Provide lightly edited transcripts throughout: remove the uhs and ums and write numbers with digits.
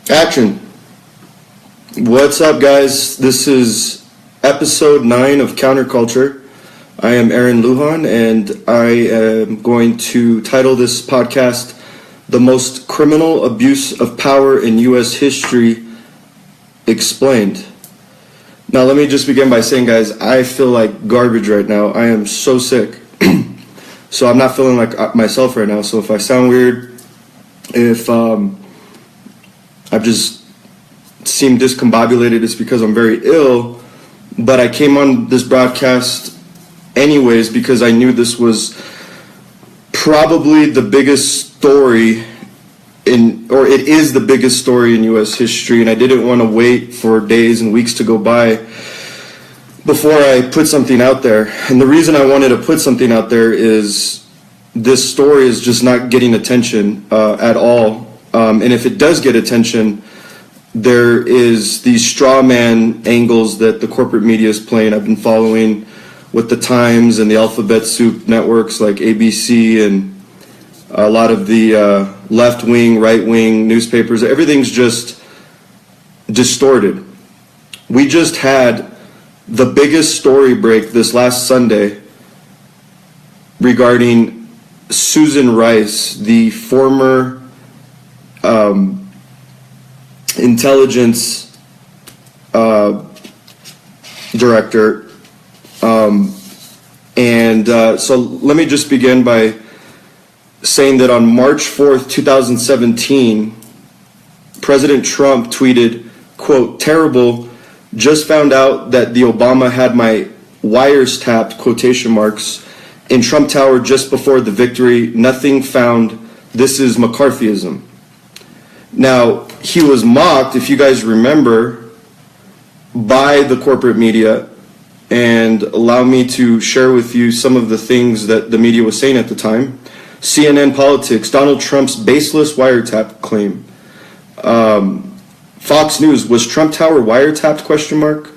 Action. What's up, guys? This is episode 9 of Counterculture. I am Aaron Lujan, and I am going to title this podcast The Most Criminal Abuse of Power in U.S. History Explained. Now, let me just begin by saying, guys, I feel like garbage right now. I am so sick. So I'm not feeling like myself right now. So if I sound weird, if I just seem discombobulated, it's because I'm very ill. But I came on this broadcast anyways because I knew this was probably the biggest story it is the biggest story in U.S. history, and I didn't want to wait for days and weeks to go by before I put something out there. And the reason I wanted to put something out there is this story is just not getting attention at all. And if it does get attention, there is these straw man angles that the corporate media is playing. I've been following with the Times and the alphabet soup networks like ABC and a lot of the left-wing, right-wing newspapers. Everything's just distorted. We just had the biggest story break this last Sunday regarding Susan Rice, the former intelligence director. So let me just begin by saying that on March 4th, 2017, President Trump tweeted, quote, "Terrible, just found out that the Obama had my wires tapped," quotation marks, "in Trump Tower just before the victory. Nothing found. This is McCarthyism." Now, he was mocked, if you guys remember, by the corporate media, and allow me to share with you some of the things that the media was saying at the time. CNN Politics, Donald Trump's baseless wiretap claim. Fox News, was Trump Tower wiretapped, question mark?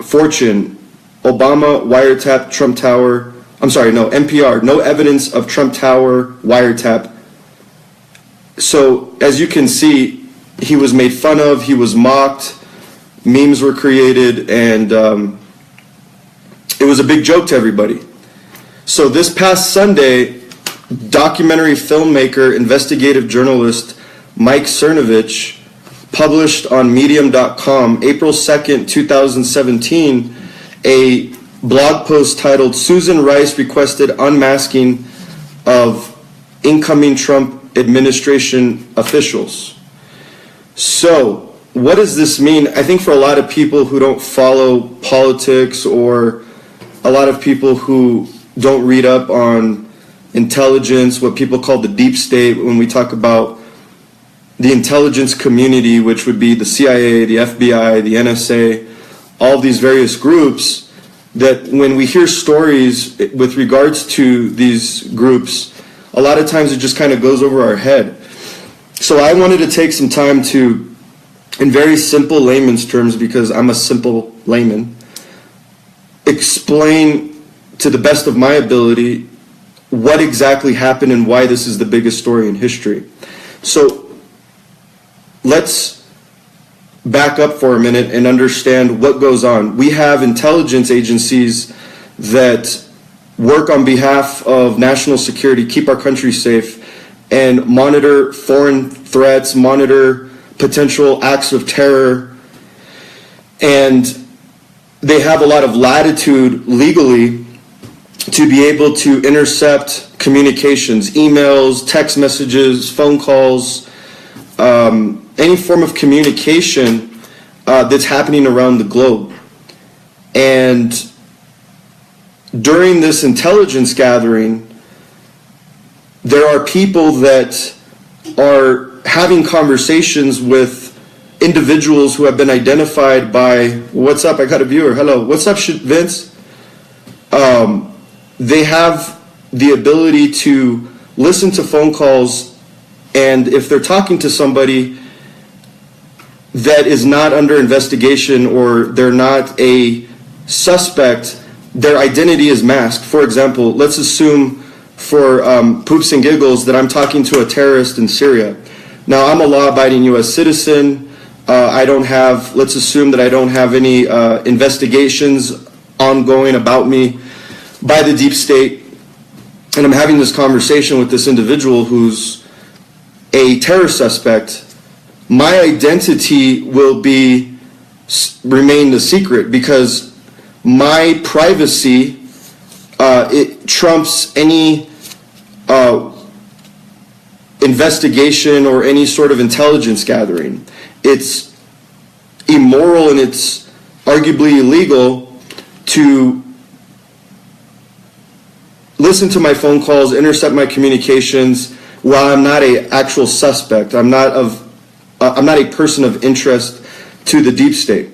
Fortune, Obama wiretapped Trump Tower. NPR, no evidence of Trump Tower wiretap. So, as you can see, he was made fun of, he was mocked, memes were created, and it was a big joke to everybody. So this past Sunday, documentary filmmaker, investigative journalist Mike Cernovich published on medium.com April 2nd, 2017, a blog post titled "Susan Rice Requested Unmasking of Incoming Trump Administration Officials." So what does this mean? I think for a lot of people who don't follow politics, or a lot of people who don't read up on intelligence, what people call the deep state, when we talk about the intelligence community, which would be the CIA, the FBI, the NSA, all these various groups, that when we hear stories with regards to these groups, a lot of times it just kind of goes over our head. So I wanted to take some time to, in very simple layman's terms, because I'm a simple layman, explain to the best of my ability what exactly happened and why this is the biggest story in history. So let's back up for a minute and understand what goes on. We have intelligence agencies that work on behalf of national security, keep our country safe, and monitor foreign threats, monitor potential acts of terror, and they have a lot of latitude legally to be able to intercept communications, emails, text messages, phone calls, any form of communication that's happening around the globe. And during this intelligence gathering, there are people that are having conversations with individuals who have been identified by, what's up, I got a viewer, hello, what's up, Vince? They have the ability to listen to phone calls, and if they're talking to somebody that is not under investigation or they're not a suspect, their identity is masked. For example, let's assume for poops and giggles that I'm talking to a terrorist in Syria. Now, I'm a law-abiding U.S. citizen. Let's assume that I don't have any investigations ongoing about me by the deep state. And I'm having this conversation with this individual who's a terror suspect. My identity will remain the secret because my privacy it trumps any investigation or any sort of intelligence gathering. It's immoral and it's arguably illegal to listen to my phone calls, intercept my communications while I'm not an actual suspect. I'm not a person of interest to the deep state.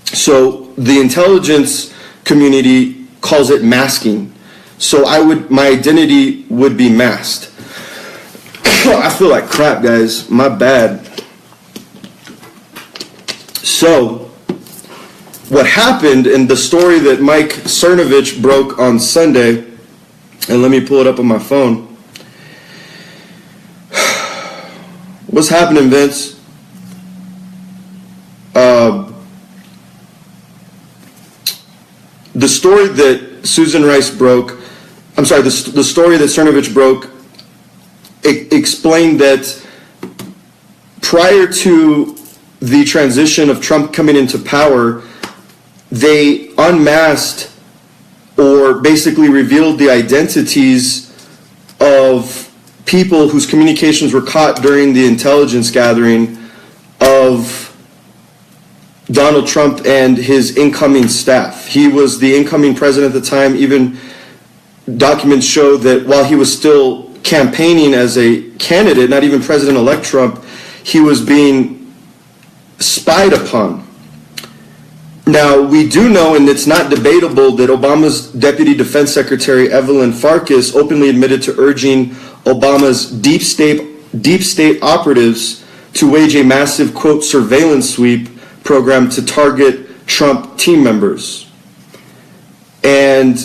So the intelligence community calls it masking. So my identity would be masked. I feel like crap, guys. My bad. So what happened in the story that Mike Cernovich broke on Sunday, and let me pull it up on my phone. What's happening, Vince? The story that Susan Rice broke, the story that Cernovich broke explained that prior to the transition of Trump coming into power, they unmasked or basically revealed the identities of people whose communications were caught during the intelligence gathering of Donald Trump and his incoming staff. He was the incoming president at the time. Even documents show that while he was still campaigning as a candidate, not even President-elect Trump, he was being spied upon. Now, we do know, and it's not debatable, that Obama's Deputy Defense Secretary Evelyn Farkas openly admitted to urging Obama's deep state operatives to wage a massive, quote, surveillance sweep program to target Trump team members. And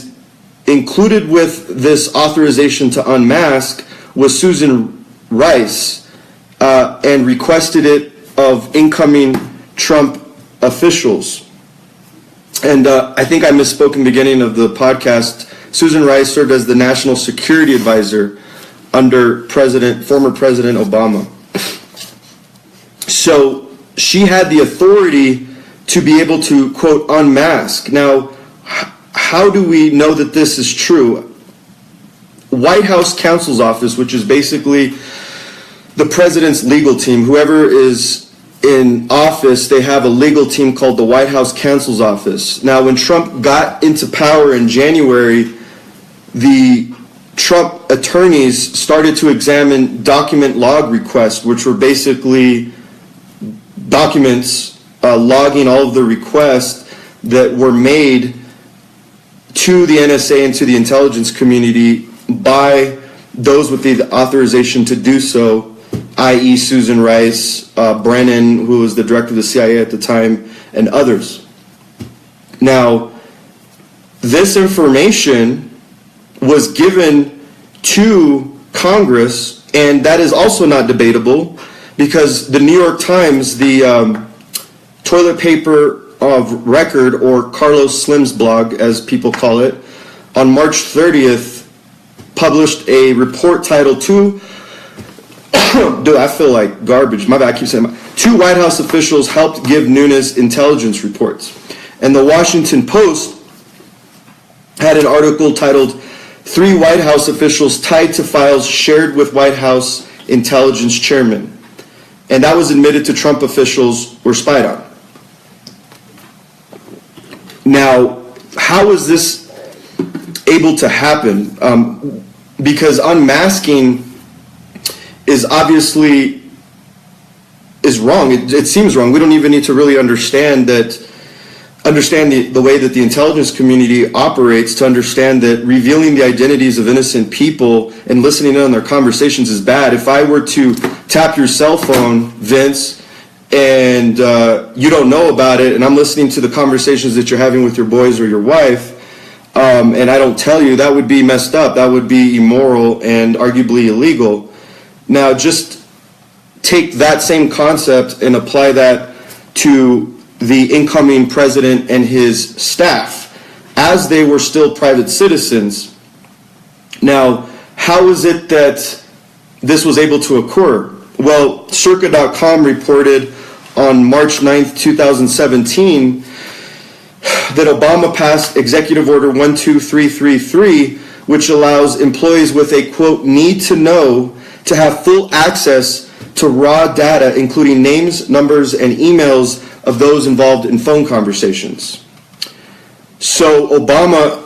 included with this authorization to unmask was Susan Rice, and requested it of incoming Trump officials. And I think I misspoke in the beginning of the podcast. Susan Rice served as the National Security Advisor under former President Obama. So she had the authority to be able to, quote, unmask. Now, how do we know that this is true? White House counsel's office, which is basically the president's legal team, whoever is in office, they have a legal team called the White House counsel's office. Now, when Trump got into power in January, the Trump attorneys started to examine document log requests, which were basically documents logging all of the requests that were made to the NSA and to the intelligence community by those with the authorization to do so, i.e. Susan Rice, Brennan, who was the director of the CIA at the time, and others. Now, this information was given to Congress, and that is also not debatable, because the New York Times, the toilet paper of record, or Carlos Slim's blog, as people call it, on March 30th, published a report titled Dude, I feel like garbage. My bad, I keep saying that. 2 White House officials helped give Nunes intelligence reports. And the Washington Post had an article titled 3 White House officials tied to files shared with White House intelligence chairman. And that was admitted to Trump officials were spied on. Now, how is this able to happen? Because unmasking is obviously wrong. It seems wrong. We don't even need to really understand the way that the intelligence community operates to understand that revealing the identities of innocent people and listening in on their conversations is bad. If I were to tap your cell phone, Vince, and you don't know about it, and I'm listening to the conversations that you're having with your boys or your wife, and I don't tell you, that would be messed up. That would be immoral and arguably illegal. Now, just take that same concept and apply that to the incoming president and his staff, as they were still private citizens. Now, how is it that this was able to occur? Well, Circa.com reported on March 9th, 2017, that Obama passed Executive Order 12333, which allows employees with a, quote, need to know to have full access to raw data, including names, numbers, and emails of those involved in phone conversations. So Obama,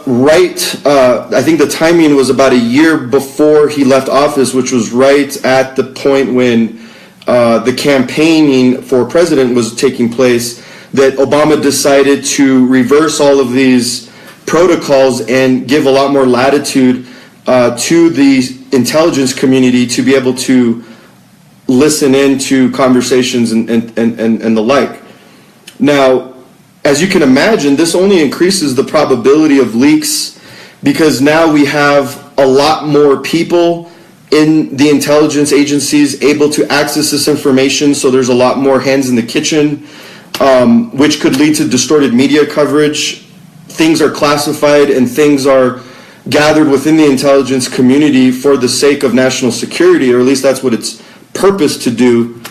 I think the timing was about a year before he left office, which was right at the point when the campaigning for president was taking place, that Obama decided to reverse all of these protocols and give a lot more latitude to the intelligence community to be able to listen in to conversations and the like. Now, as you can imagine, this only increases the probability of leaks, because now we have a lot more people in the intelligence agencies able to access this information, so there's a lot more hands in the kitchen, which could lead to distorted media coverage. Things are classified and things are gathered within the intelligence community for the sake of national security, or at least that's what it's purposed to do.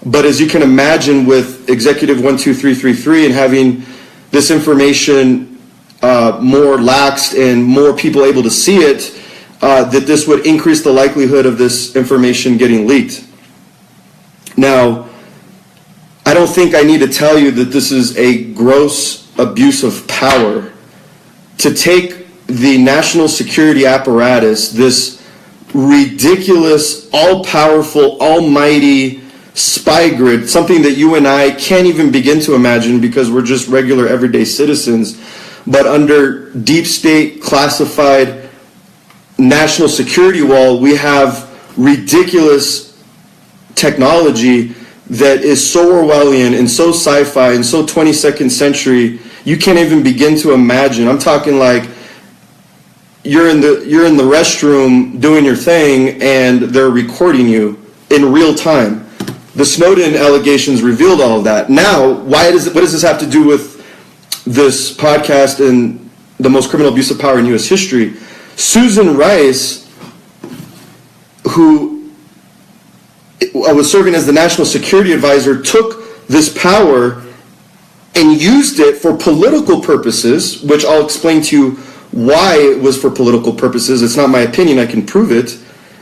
But as you can imagine, with Executive 12333 and having this information more laxed and more people able to see it, that this would increase the likelihood of this information getting leaked. Now, I don't think I need to tell you that this is a gross abuse of power to take the national security apparatus, this ridiculous, all-powerful, almighty spy grid, something that you and I can't even begin to imagine because we're just regular everyday citizens, but under deep state classified national security wall, we have ridiculous technology that is so Orwellian and so sci-fi and so 22nd century, you can't even begin to imagine. I'm talking like you're in the restroom doing your thing and they're recording you in real time. The Snowden allegations revealed all of that. Now, what does this have to do with this podcast and the most criminal abuse of power in U.S. history? Susan Rice, who was serving as the National Security Advisor, took this power and used it for political purposes, which I'll explain to you why it was for political purposes. It's not my opinion, I can prove it,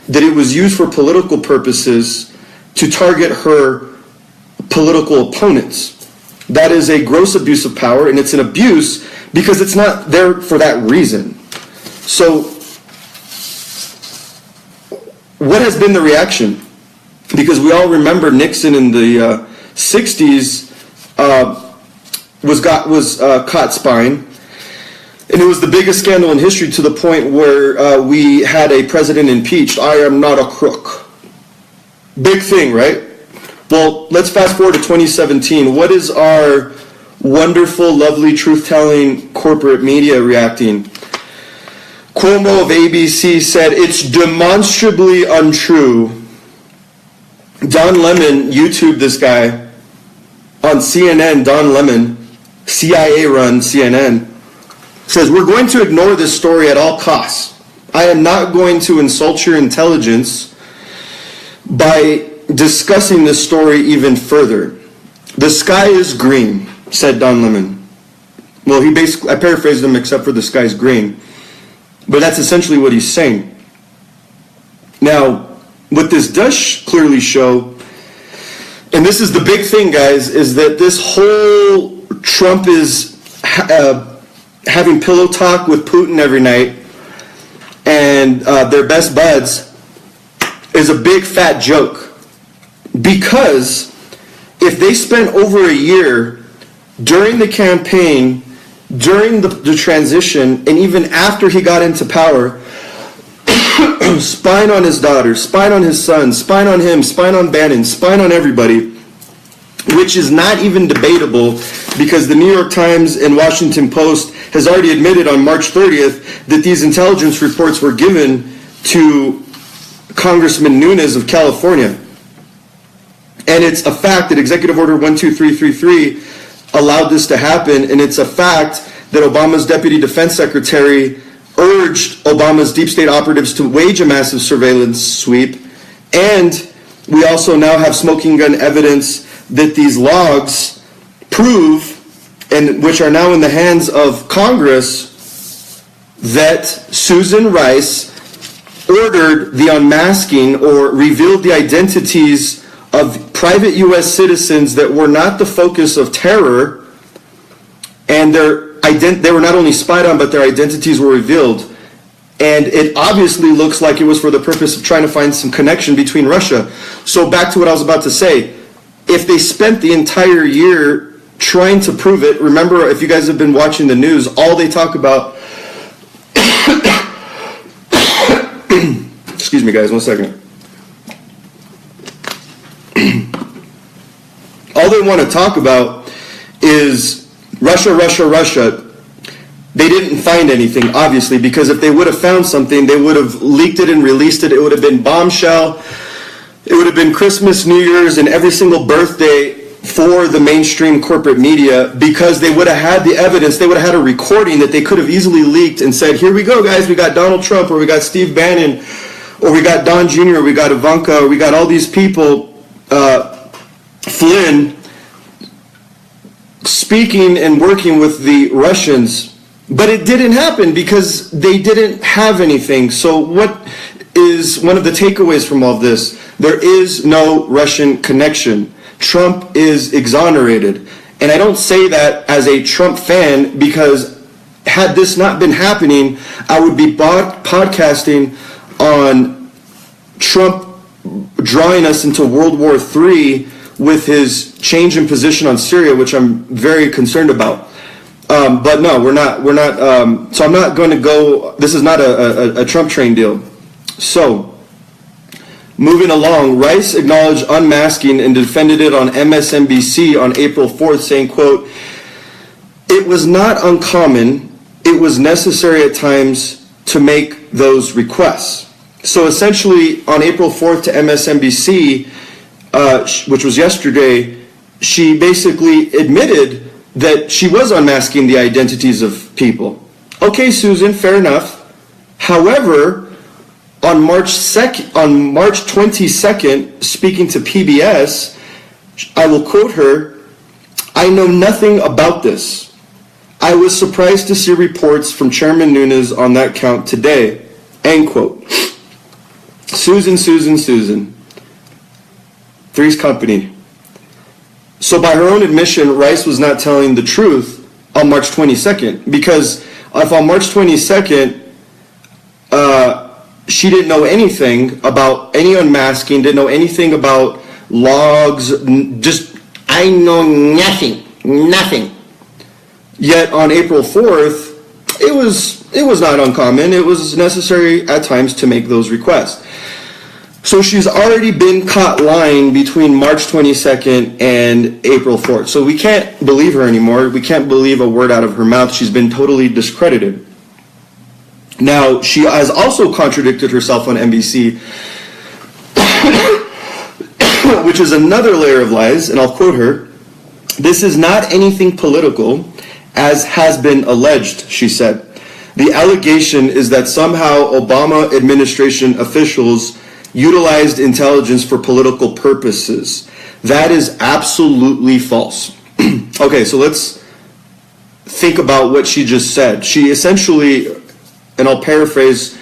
that it was used for political purposes to target her political opponents. That is a gross abuse of power, and it's an abuse because it's not there for that reason. So, what has been the reaction? Because we all remember Nixon in the 60s was caught spying, and it was the biggest scandal in history, to the point where we had a president impeached. I am not a crook. Big thing, right? Well, let's fast forward to 2017. What is our wonderful, lovely, truth-telling corporate media reacting? Cuomo of ABC said, "It's demonstrably untrue." Don Lemon YouTubed this guy on CNN. Don Lemon, CIA-run CNN, says, "We're going to ignore this story at all costs. I am not going to insult your intelligence by discussing this story even further. The sky is green," said Don Lemon. Well, I paraphrased him except for the sky's green. But that's essentially what he's saying. Now, what this does clearly show, and this is the big thing, guys, is that this whole Trump is having pillow talk with Putin every night, and their best buds, is a big fat joke. Because if they spent over a year during the campaign, during the transition, and even after he got into power, spying on his daughter, spying on his son, spying on him, spying on Bannon, spying on everybody, which is not even debatable because the New York Times and Washington Post has already admitted on March 30th that these intelligence reports were given to Congressman Nunes of California. And it's a fact that Executive Order 12333 allowed this to happen, and it's a fact that Obama's Deputy Defense Secretary urged Obama's deep state operatives to wage a massive surveillance sweep. And we also now have smoking gun evidence that these logs prove, and which are now in the hands of Congress, that Susan Rice ordered the unmasking or revealed the identities of private U.S. citizens that were not the focus of terror, and they were not only spied on, but their identities were revealed. And it obviously looks like it was for the purpose of trying to find some connection between Russia. So back to what I was about to say. If they spent the entire year trying to prove it, remember, if you guys have been watching the news, all they talk about... Excuse me, guys, 1 second. All they want to talk about is Russia, Russia, Russia. They didn't find anything, obviously, because if they would have found something, they would have leaked it and released it. It would have been bombshell. It would have been Christmas, New Year's, and every single birthday for the mainstream corporate media, because they would have had the evidence. They would have had a recording that they could have easily leaked and said, here we go, guys, we got Donald Trump, or we got Steve Bannon, or we got Don Jr., or we got Ivanka, or we got all these people, Flynn, speaking and working with the Russians. But it didn't happen because they didn't have anything. So what is one of the takeaways from all this? There is no Russian connection. Trump is exonerated. And I don't say that as a Trump fan, because had this not been happening, I would be podcasting on Trump drawing us into World War III with his change in position on Syria, which I'm very concerned about. But no, we're not. So I'm not going to go. This is not a Trump train deal. So, moving along, Rice acknowledged unmasking and defended it on MSNBC on April 4th, saying, quote, "It was not uncommon. It was necessary at times to make those requests." So essentially, on April 4th to MSNBC, which was yesterday, she basically admitted that she was unmasking the identities of people. Okay, Susan, fair enough. However, on March 22nd, speaking to PBS, I will quote her, "I know nothing about this. I was surprised to see reports from Chairman Nunes on that count today." End quote. Susan. Three's Company. So by her own admission, Rice was not telling the truth on March 22nd, because if on March 22nd, she didn't know anything about any unmasking, didn't know anything about logs, I know nothing. Yet on April 4th, it was not uncommon. It was necessary at times to make those requests. So she's already been caught lying between March 22nd and April 4th. So we can't believe her anymore. We can't believe a word out of her mouth. She's been totally discredited. Now, she has also contradicted herself on NBC, which is another layer of lies, and I'll quote her. "This is not anything political, as has been alleged," she said. "The allegation is that somehow Obama administration officials utilized intelligence for political purposes. That is absolutely false." Okay, so let's think about what she just said. She essentially, and I'll paraphrase,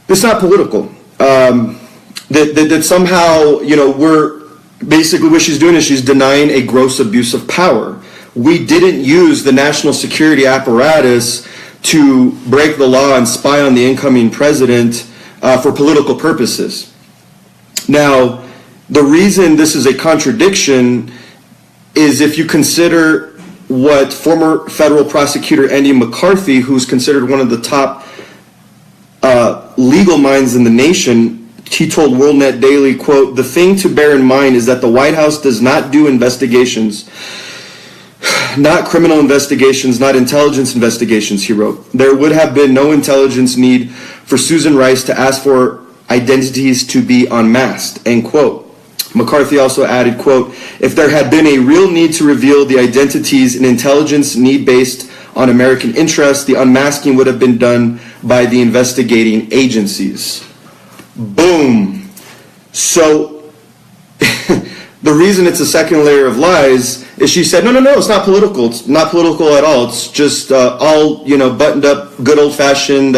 this is not political. That somehow, we're basically, what she's doing is she's denying a gross abuse of power. We didn't use the national security apparatus to break the law and spy on the incoming president for political purposes. Now, the reason this is a contradiction is if you consider what former federal prosecutor Andy McCarthy, who's considered one of the top legal minds in the nation, he told WorldNet Daily, quote, "The thing to bear in mind is that the White House does not do investigations, not criminal investigations, not intelligence investigations," he wrote. "There would have been no intelligence need for Susan Rice to ask for identities to be unmasked," end quote. McCarthy also added, quote, "If there had been a real need to reveal the identities and intelligence need based on American interests, the unmasking would have been done by the investigating agencies." Boom. So the reason it's a second layer of lies is she said, no, it's not political. It's not political at all. It's just all, buttoned up, good old-fashioned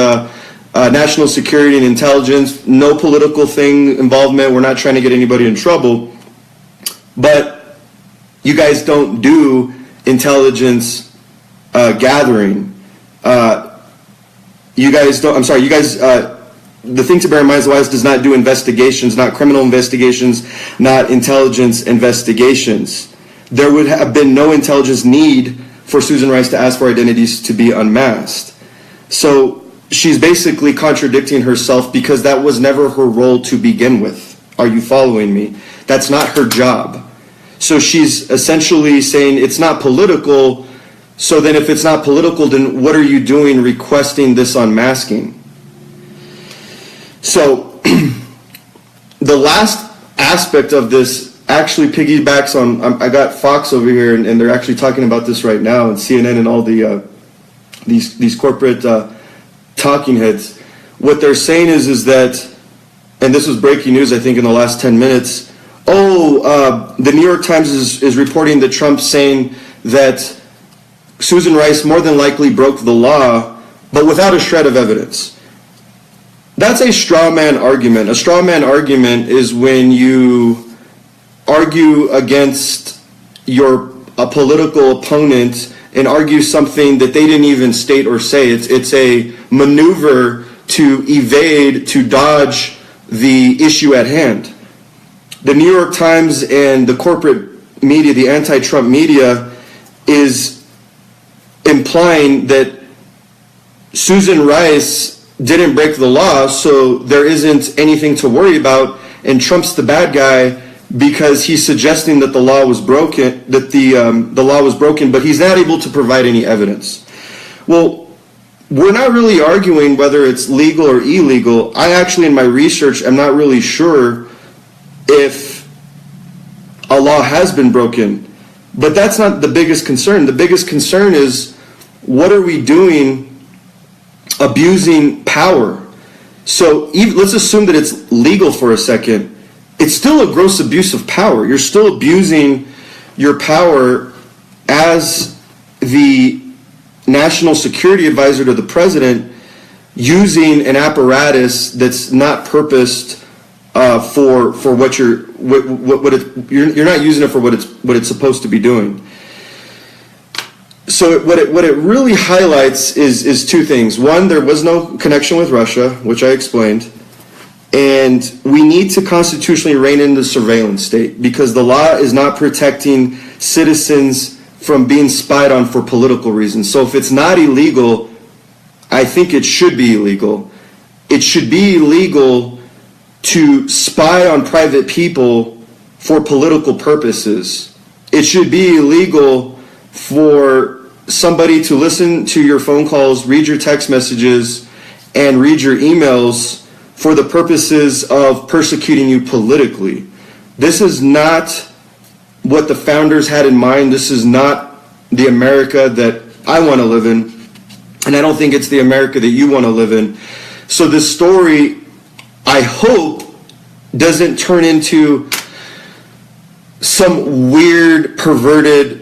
national security and intelligence, no political thing involvement. We're not trying to get anybody in trouble. But you guys don't do intelligence gathering. The thing to bear in mind is the White House does not do investigations, not criminal investigations, not intelligence investigations. There would have been no intelligence need for Susan Rice to ask for identities to be unmasked. So she's basically contradicting herself because that was never her role to begin with. Are you following me? That's not her job. So she's essentially saying it's not political. So then if it's not political, then what are you doing requesting this unmasking? So the last aspect of this actually piggybacks on, I got Fox over here, and they're actually talking about this right now, and CNN and all the these corporate talking heads. What they're saying is that, and this was breaking news I think in the last 10 minutes, the New York Times is reporting that Trump's saying that Susan Rice more than likely broke the law, but without a shred of evidence. That's a straw man argument. A straw man argument is when you argue against a political opponent and argue something that they didn't even state or say. It's a maneuver to evade, to dodge the issue at hand. The New York Times and the corporate media, the anti-Trump media, is implying that Susan Rice didn't break the law, so there isn't anything to worry about, and Trump's the bad guy because he's suggesting that the law was broken, that the law was broken, but he's not able to provide any evidence. Well, we're not really arguing whether it's legal or illegal. I actually, in my research, am not really sure if a law has been broken, but that's not the biggest concern. The biggest concern is, what are we doing abusing power? So let's assume that it's legal for a second. It's still a gross abuse of power. You're still abusing your power as the national security advisor to the president, using an apparatus that's not purposed for what you're not using it for what it's supposed to be doing. So what it really highlights is two things. One, there was no connection with Russia, which I explained, and we need to constitutionally rein in the surveillance state because the law is not protecting citizens from being spied on for political reasons. So if it's not illegal, I think it should be illegal. It should be illegal to spy on private people for political purposes. It should be illegal for somebody to listen to your phone calls, read your text messages, and read your emails for the purposes of persecuting you politically. This is not what the founders had in mind. This is not the America that I want to live in, and I don't think it's the America that you want to live in. So this story, I hope, doesn't turn into some weird, perverted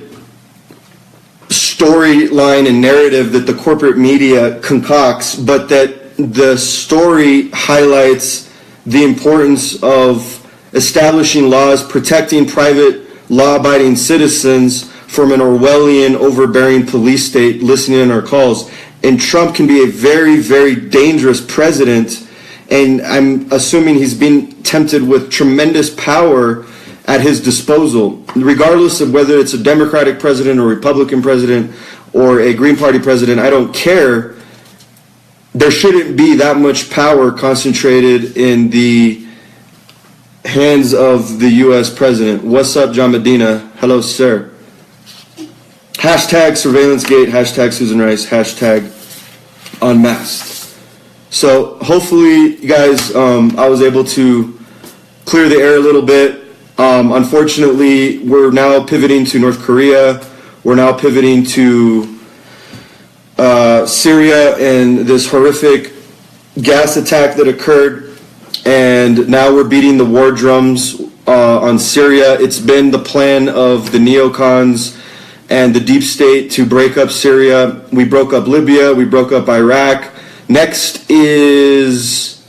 storyline and narrative that the corporate media concocts, but that the story highlights the importance of establishing laws, protecting private law-abiding citizens from an Orwellian, overbearing police state listening in our calls. And Trump can be a very, very dangerous president, and I'm assuming he's being tempted with tremendous power at his disposal, regardless of whether it's a Democratic president or Republican president or a Green Party president. I don't care. There shouldn't be that much power concentrated in the hands of the U.S. president. What's up, John Medina? Hello, sir. Hashtag surveillance gate, hashtag Susan Rice, hashtag unmasked. So hopefully, guys, I was able to clear the air a little bit. Unfortunately, we're now pivoting to North Korea. We're now pivoting to Syria and this horrific gas attack that occurred. And now we're beating the war drums on Syria. It's been the plan of the neocons and the deep state to break up Syria. We broke up Libya. We broke up Iraq. Next is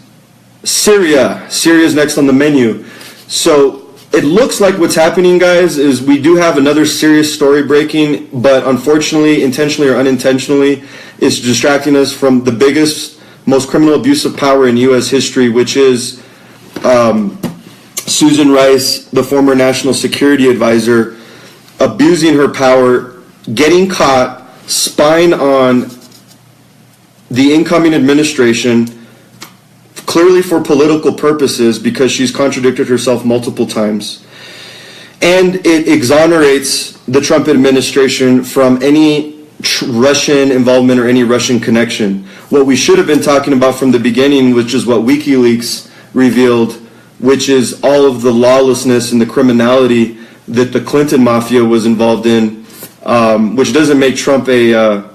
Syria. Syria's next on the menu. So it looks like what's happening, guys, is we do have another serious story breaking, but unfortunately, intentionally or unintentionally, it's distracting us from the biggest, most criminal abuse of power in U.S. history, which is Susan Rice, the former national security advisor, abusing her power, getting caught, spying on the incoming administration, clearly for political purposes because she's contradicted herself multiple times. And it exonerates the Trump administration from any Russian involvement or any Russian connection. What we should have been talking about from the beginning, which is what WikiLeaks revealed, which is all of the lawlessness and the criminality that the Clinton mafia was involved in, which doesn't make Trump a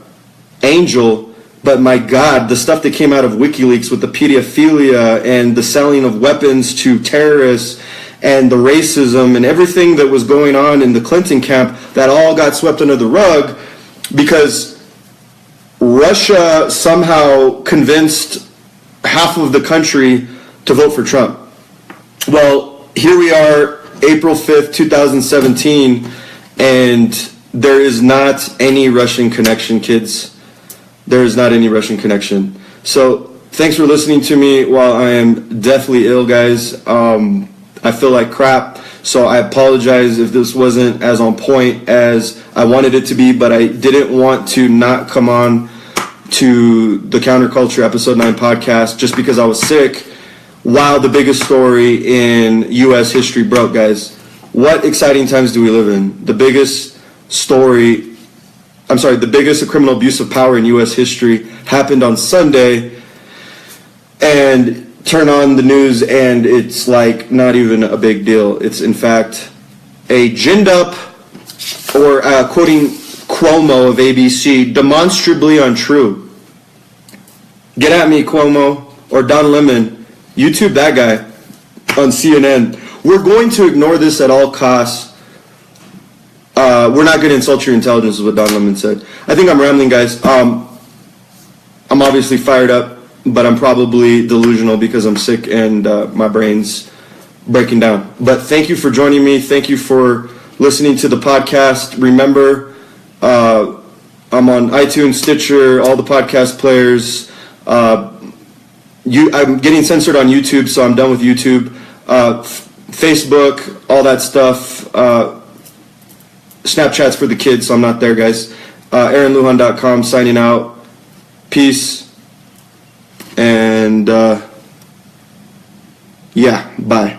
angel. But my God, the stuff that came out of WikiLeaks with the pedophilia and the selling of weapons to terrorists and the racism and everything that was going on in the Clinton camp, that all got swept under the rug because Russia somehow convinced half of the country to vote for Trump. Well, here we are, April 5th, 2017, and there is not any Russian connection, kids. There is not any Russian connection. So thanks for listening to me while I am deathly ill, guys. I feel like crap, so I apologize if this wasn't as on point as I wanted it to be, but I didn't want to not come on to the Counterculture Episode 9 podcast just because I was sick. Wow, the biggest story in U.S. history broke, guys. What exciting times do we live in? The biggest criminal abuse of power in U.S. history happened on Sunday, and turn on the news and it's like not even a big deal. It's in fact a ginned up, or quoting Cuomo of ABC, demonstrably untrue. Get at me, Cuomo, or Don Lemon. YouTube that guy on CNN. We're going to ignore this at all costs. We're not going to insult your intelligence, is what Don Lemon said. I think I'm rambling, guys. I'm obviously fired up, but I'm probably delusional because I'm sick and my brain's breaking down. But thank you for joining me. Thank you for listening to the podcast. Remember, I'm on iTunes, Stitcher, all the podcast players. I'm getting censored on YouTube, so I'm done with YouTube. Facebook, all that stuff. Snapchat's for the kids, so I'm not there, guys. AaronLujan.com, signing out. Peace. And, yeah, bye.